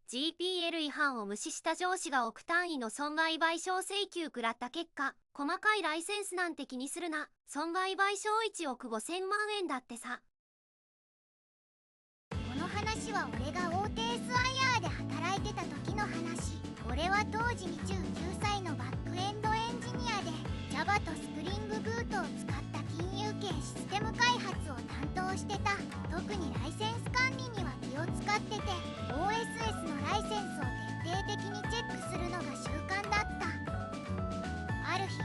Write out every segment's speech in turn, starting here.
GPL 違反を無視した上司が億単位の損害賠償請求食らった結果、細かいライセンスなんて気にするな。損害賠償1億5000万円だってさ。この話は俺が大手 SIR で働いてた時の話。俺は当時29歳のバックエンドエンジニアで Java とスプリングブートを使った金融系システム開発を担当してた。特にライセンス管理には気を使ってて、 OSS のライセンスを徹底的にチェックするのが習慣だった。ある日、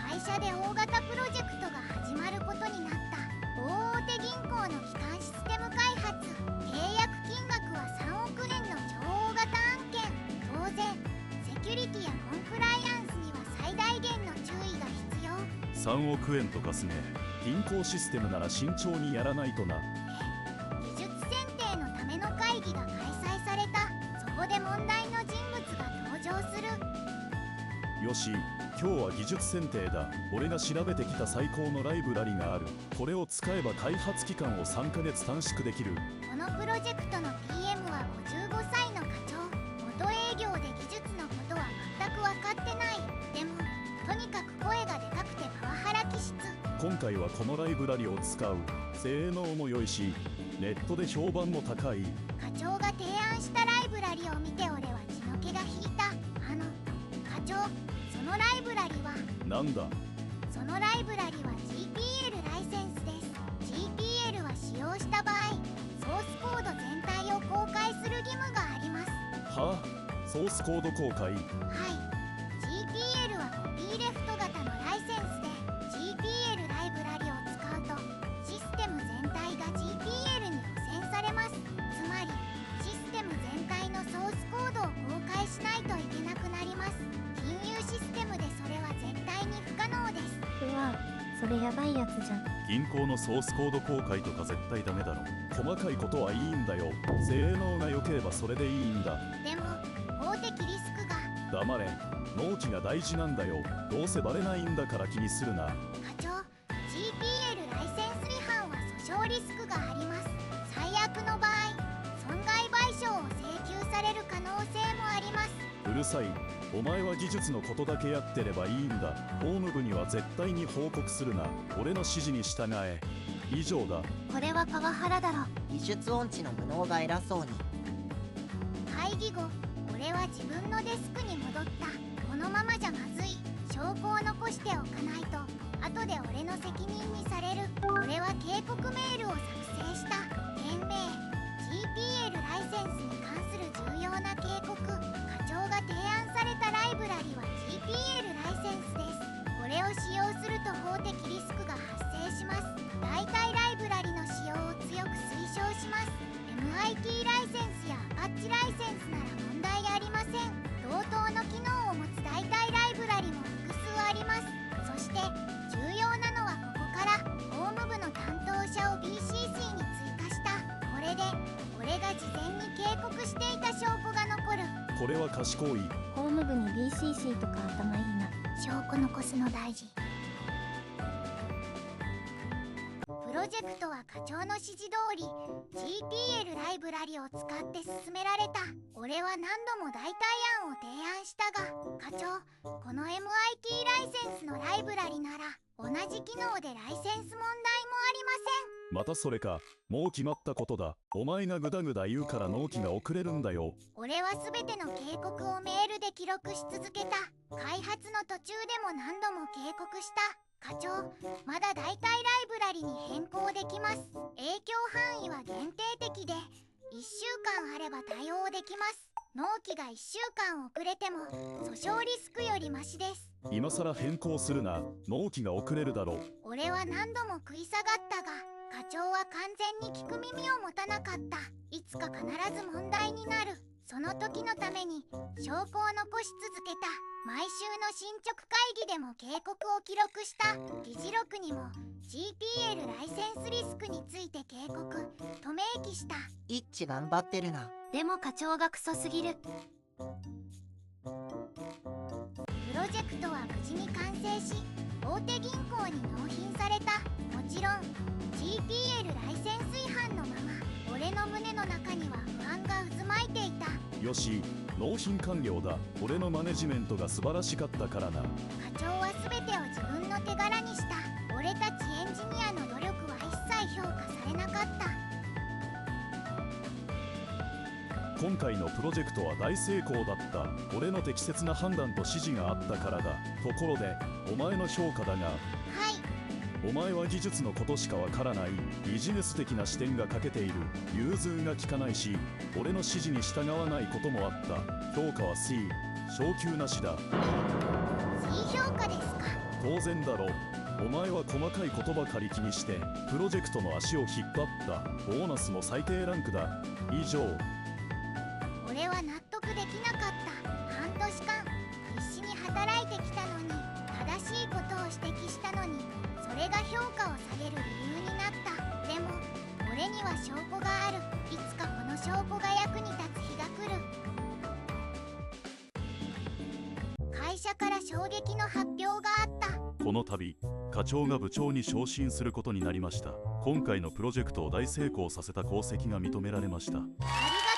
会社で大型プロジェクトが始まることになった。大手銀行の基幹システム開発。契約金額は3億円の超大型案件。当然セキュリティやコンプライアンスには最大限の注意が必要。3億円とかすね。銀行システムなら慎重にやらないとな。技術選定のための会議が開催された。そこで問題の人物が登場する。よし、今日は技術選定だ。俺が調べてきた最高のライブラリがある。これを使えば開発期間を3ヶ月短縮できる。このプロジェクトの PM は55歳の課長。元営業で技術のことは全く分かってない。でもとにかく声がでかくてパワハラ気質。今回はこのライブラリを使う。性能も良いし、ネットで評判も高い。課長が提案したライブラリを見て俺は血の気が引いた。課長、そのライブラリは？なんだ？そのライブラリは GPL ライセンスです。 GPL は使用した場合、ソースコード全体を公開する義務があります。はあ、ソースコード公開？はい。 GPL はコピーレフト型のライセンスで、 GPL ライブラリを使うとシステム全体が GPL に汚染されます。つまりシステム全体のソースコードを公開しないといけなくなります。金融システムでそれは絶対に不可能です。うわ、それやばいやつじゃん。銀行のソースコード公開とか絶対ダメだろ。細かいことはいいんだよ。性能が良ければそれでいいんだ。でも法的リスクが。黙れ。納期が大事なんだよ。どうせバレないんだから気にするな。課長、 GPL ライセンス違反は訴訟リスクがあります。最悪の場合、損害賠償を請求される可能性もあります。うるさい。お前は技術のことだけやってればいいんだ。法務部には絶対に報告するな。俺の指示に従え。以上だ。これはパワハラだろ。技術音痴の無能が偉そうに。会議後、俺は自分のデスクに戻った。このままじゃまずい。証拠を残しておかないと後で俺の責任にされる。俺は警告メールを作成した。件名 GPL ライセンスに関する重要な警告。課長が提案されたライブラリは GPL ライセンスです。これを使用すると法的リスクが発生します。代替ライブラリの使用を強く推奨します。 MIT ライセンスやアパッチライセンスなら問題ありません。同等の機能を持つ代替ライブラリも複数あります。そして重要なのはここから法務部の担当者を BCC に追加した。これで俺が事前に警告していた証拠が残る。これは賢い。法務部に BCC とか頭いいな。証拠残すの大事。プロジェクトは課長の指示通り GPL ライブラリを使って進められた。俺は何度も代替案を提案したが、課長、この MIT ライセンスのライブラリなら同じ機能でライセンス問題もありません。またそれか。もう決まったことだ。お前がグダグダ言うから納期が遅れるんだよ。俺は全ての警告をメールで記録し続けた。開発の途中でも何度も警告した。課長、まだ代替ライブラリに変更できます。影響範囲は限定的で1週間あれば対応できます。納期が1週間遅れても訴訟リスクよりマシです。今さら変更するな。納期が遅れるだろ。俺は何度も食い下がったが、課長は完全に聞く耳を持たなかった。いつか必ず問題になる。その時のために証拠を残し続けた。毎週の進捗会議でも警告を記録した。議事録にも GPL ライセンスリスクについて警告と明記した。一致頑張ってるな。でも課長がクソすぎる。プロジェクトは無事に完成し、大手銀行に納品された。もちろん GPL ライセンス違反のまま俺の胸の中には不安が渦巻いていた。よし、納品完了だ。俺のマネジメントが素晴らしかったからな。課長は全てを自分の手柄にした。俺たちエンジニアの努力は一切評価されなかった。今回のプロジェクトは大成功だった。俺の適切な判断と指示があったからだ。ところでお前の評価だが、はい。お前は技術のことしかわからない。ビジネス的な視点が欠けている。融通が利かないし、俺の指示に従わないこともあった。評価は C、昇級なしだ。 C 評価ですか。当然だろ。お前は細かいことばかり気にしてプロジェクトの足を引っ張った。ボーナスも最低ランクだ。以上。俺は納得できなかった。半年間必死に働いてきたのに、正しいことを指摘したのに、それが評価を下げる理由になった。でも俺には証拠がある。いつかこの証拠が役に立つ日が来る。会社から衝撃の発表があった。この度課長が部長に昇進することになりました。今回のプロジェクトを大成功させた功績が認められました。ありがとうご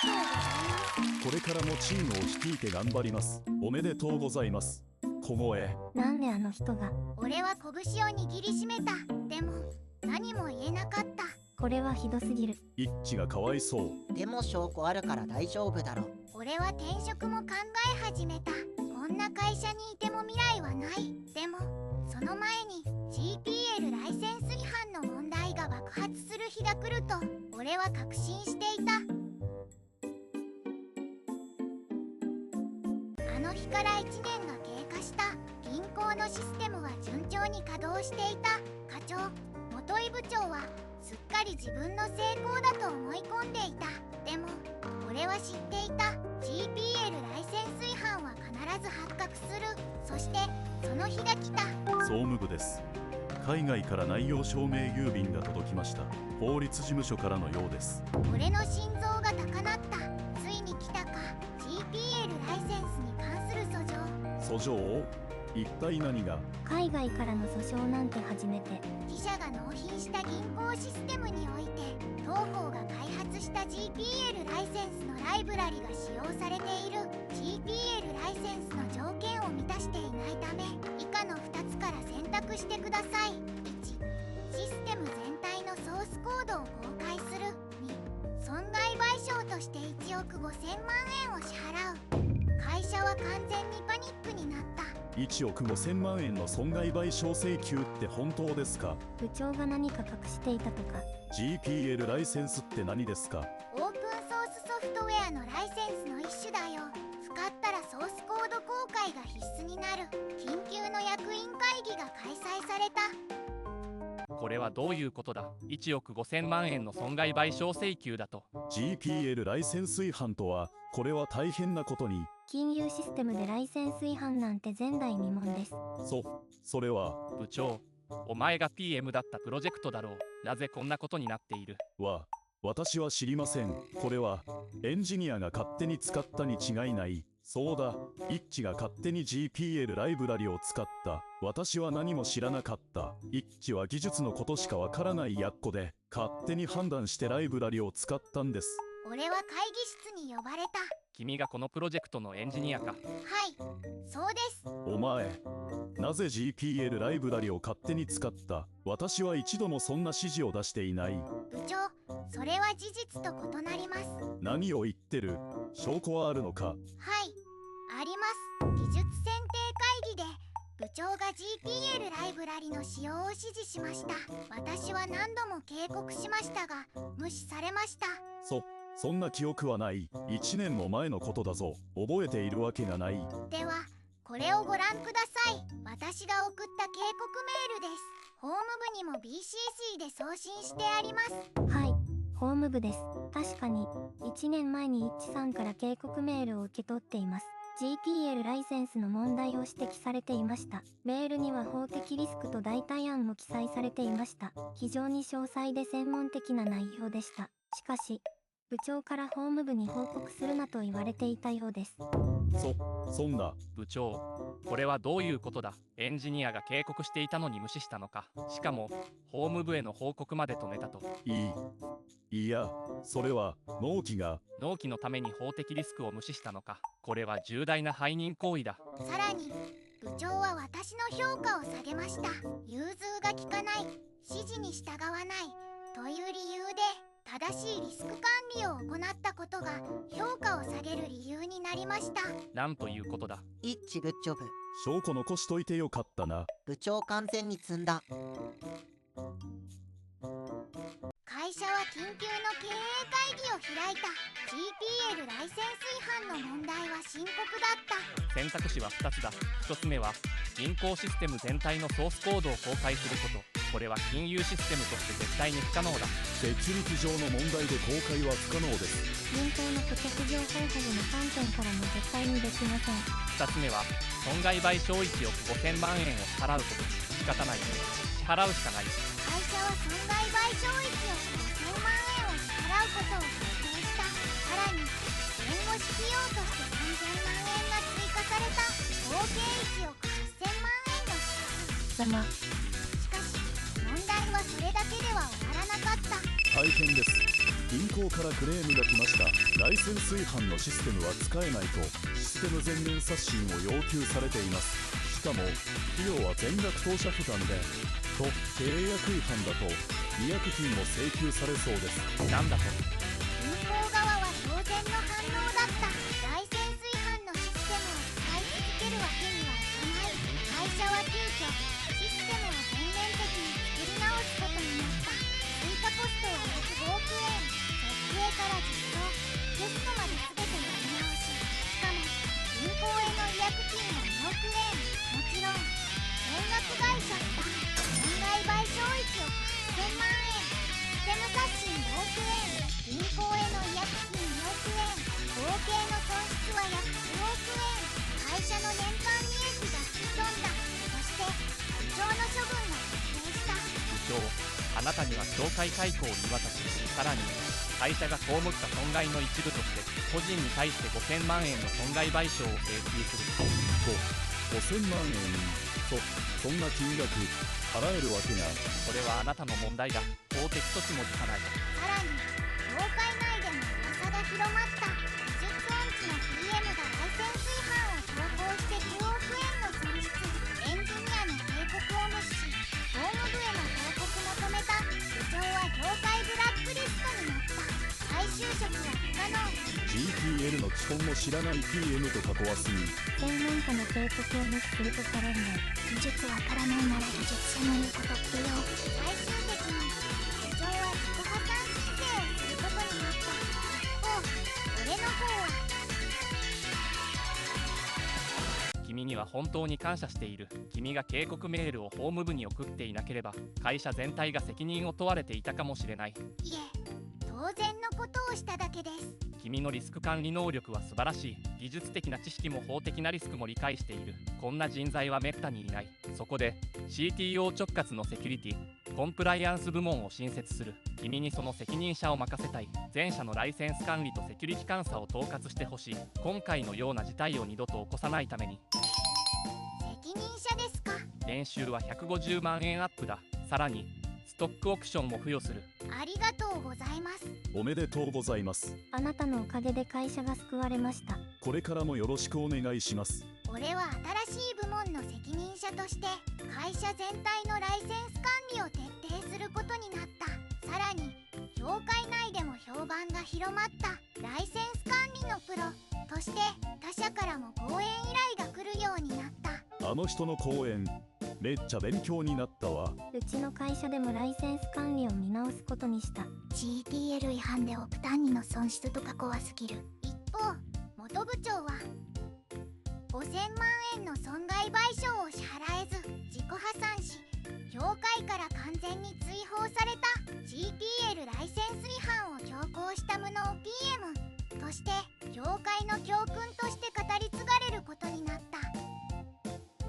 ざいます。これからもチームを率いて頑張ります。おめでとうございます。小声。なんであの人が。俺は拳を握りしめた。でも何も言えなかった。これはひどすぎる。一致がかわいそう。でも証拠あるから大丈夫だろ。俺は転職も考え始めた。こんな会社にいても未来はない。でもその前に GPL ライセンス違反の問題が爆発する日が来ると俺は確信していた。あの日から1年が経過した。銀行のシステムは順調に稼働していた。課長、元井部長はすっかり自分の成功だと思い込んでいた。でも俺は知っていた。 GPL ライセンス違反は必ず発覚する。そしてその日が来た。総務部です。海外から内容証明郵便が届きました。法律事務所からのようです。俺の心臓が高鳴った。ついに来たか。 GPL ライセンスに関する訴状。訴状？一体何が？海外からの訴訟なんて初めて。自社が納品した銀行システムにおいて当方が開発した GPL ライセンスのライブラリが使用されている。 GPL ライセンスの条件を満たしていないため以下の2つから選択してください。1、システム全体のソースコードを公開する。2、損害賠償として1億5000万円を支払う。会社は完全にパニックになった。1億5000万円の損害賠償請求って本当ですか？部長が何か隠していたとか。 GPL ライセンスって何ですか？オープンソースソフトウェアのライセンスの一種だよ。使ったらソースコード公開が必須になる。緊急の役員会議が開催された。これはどういうことだ。1億5000万円の損害賠償請求だと。 GPL ライセンス違反とは、これは大変なことに。金融システムでライセンス違反なんて前代未聞です。それは。部長、お前が PM だったプロジェクトだろう。なぜこんなことになっている？私は知りません。これはエンジニアが勝手に使ったに違いない。そうだ、一致が勝手に GPL ライブラリを使った。私は何も知らなかった。一致は技術のことしかわからないやっこで、勝手に判断してライブラリを使ったんです。俺は会議室に呼ばれた。君がこのプロジェクトのエンジニアか？はい、そうです。お前、なぜ GPL ライブラリを勝手に使った？私は一度もそんな指示を出していない。部長、それは事実と異なります。何を言ってる？証拠はあるのか？はい、あります。技術選定会議で部長が GPL ライブラリの使用を指示しました。私は何度も警告しましたが無視されました。そんな記憶はない。1年も前のことだぞ。覚えているわけがない。ではこれをご覧ください。私が送った警告メールです。法務部にも BCC で送信してあります。はい、法務部です。確かに1年前に一致さんから警告メールを受け取っています。GPL ライセンスの問題を指摘されていました。メールには法的リスクと代替案も記載されていました。非常に詳細で専門的な内容でした。しかし部長から法務部に報告するなと言われていたようです。そんな。部長、これはどういうことだ。エンジニアが警告していたのに無視したのか。しかも法務部への報告まで止めたと。いや、それは納期が。納期のために法的リスクを無視したのか。これは重大な背任行為だ。さらに部長は私の評価を下げました。融通が利かない、指示に従わないという理由で正しいリスク管理を行ったことが評価を下げる理由になりました。なんということだ。一致グッジョブ。証拠残しといてよかったな。部長完全に積んだ。会社は緊急の経営会議を開いた。 GPL ライセンス違反の問題は深刻だった。選択肢は2つだ。1つ目は銀行システム全体のソースコードを公開すること。これは金融システムとして絶対に不可能だ。セキュリティ上の問題で公開は不可能です。銀行の顧客情報保護の観点からも絶対にできません。2つ目は損害賠償1億5000万円を支払うこと。仕方ないので支払うしかない。会社は損害賠償1億5000万円を支払うことを決定した。さらに弁護士費用として3000万円が追加された。合計1億8000万円の支ざま。しかし問題はそれだけでは終わらなかった。大変です。銀行からクレームが来ました。ライセンス違反のシステムは使えないとシステム全面刷新を要求されています。しかも費用は全額当社負担で契約違反だと違約金も請求されそうです。なんだと。銀行側は当然の反応だった。ライセンス違反のシステムを使い続けるわけにはいかない。会社は急遽システムを全面的に作り直すことになった。追加コストは約5億円。設計から実装、テストまで全てやり直し、しかも銀行への違約金は2億円。もちろん全額返却だ。損害賠償1億8000万円、システム刷新5億円、銀行への違約金2億円、合計の損失は約10億円。会社の年間利益が吹き飛んだ。そして部長の処分が決定した。部長、あなたには懲戒解雇を言い渡し、さらに会社が被った損害の一部として個人に対して5000万円の損害賠償を請求する。5000万円。そんな金額払えるわけが。これはあなたの問題だ。法的措置も辞さない。さらに業界内でも噂が広まった。技術音痴の PM がライセンス違反を投稿して9億円の損失。エンジニアの警告を無視し法務部への報告も止めた。部長は業界ブラックリストになった。再就職は不可能。 GPL の基本も知らない PM とか怖すぎ。専門家の警告を無視するとされるの。技術わからないなら技術者の言うこと聞けよ。最終的に部長は自己破産申請をすることになった。一方俺の方は君には本当に感謝している。君が警告メールを法務部に送っていなければ会社全体が責任を問われていたかもしれない。いえ、当然のことをしただけです。君のリスク管理能力は素晴らしい。技術的な知識も法的なリスクも理解している。こんな人材はめったにいない。そこで CTO 直轄のセキュリティコンプライアンス部門を新設する。君にその責任者を任せたい。全社のライセンス管理とセキュリティ監査を統括してほしい。今回のような事態を二度と起こさないために。責任者ですか。年収は150万円アップだ。さらにストックオプションも付与する。ありがとうございます。おめでとうございます。あなたのおかげで会社が救われました。これからもよろしくお願いします。俺は新しい部門の責任者として会社全体のライセンス管理を徹底することになった。さらに業界内でも評判が広まった。ライセンス管理のプロとして他社からも講演依頼が来るようになった。あの人の講演めっちゃ勉強になったわ。うちの会社でもライセンス管理を見直すことにした。 GPL 違反で億単位の損失とか怖すぎる。一方元部長は5000万円の損害賠償を支払えず自己破産し業界から完全に追放された。 GPL ライセンス違反を強行した無能 PM として業界の教訓として語り継がれることになった。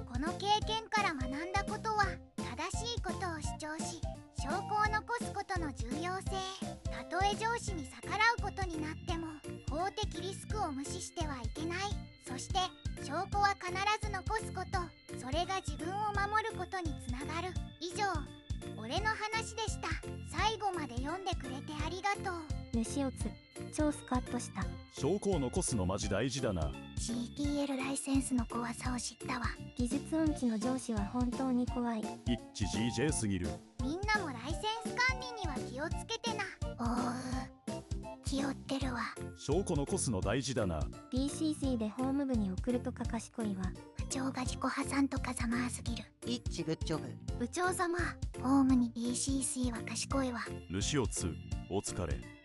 この経験から学んだことは正しいことを主張し承証拠を残すことの重要性。たとえ上司に逆らうことになっても法的リスクを無視してはいけない。そして証拠は必ず残すこと。それが自分を守ることにつながる。以上、俺の話でした。最後まで読んでくれてありがとう。ルシオツ、超スカッとした。証拠を残すのマジ大事だな。 GPL ライセンスの怖さを知ったわ。技術音痴の上司は本当に怖い。一致 GJ すぎる。みんなもライセンス管理には気をつけてな。おう、気負ってるわ。証拠残すの大事だな。 BCC で法務部に送るとか賢いわ。部長が自己破産とかざまあすぎる。一致グッジョブ。部長様。ホームに BCC は賢いわ。ルシオ2、お疲れ。